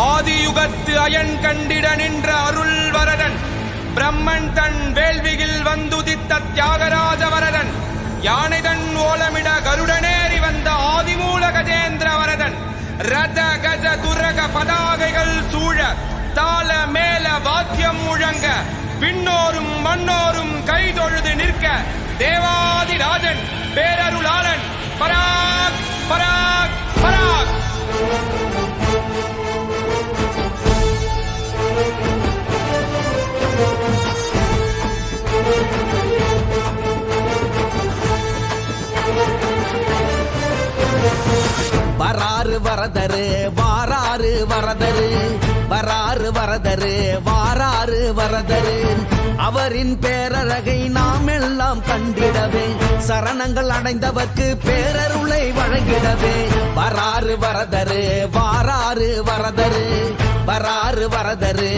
ஆதியுகத்து iron கண்டிட நின்ற அருள் வரதன், பிரம்மன் தன் வேள்வியில் வந்துதித்த தியாகராஜ வரதன், யானைதன் ஓலமிட கருடனேறி வந்த ஆதிமூல கஜேந்திர வரதன், ரத கஜ துரக பதாகைகள் சூழ தாள மேல வாத்தியம் முழங்க விண்ணோரும் மண்ணோரும் கைதொழுது நிற்க தேவாதிராஜன் பேரருளாளன் பராக் பராக் பராக். வராறு வரதரு வாராறு வரதரு, வராறு வரதரு வாராறு வரதரு, அவரின் பேரழகை நாம் எல்லாம் கண்டிடவே சரணங்கள் அடைந்தவர்க்கு பேரருளை வழங்கிடவே. வராறு வரதரு வாராறு வரதரு, வராறு வரதரு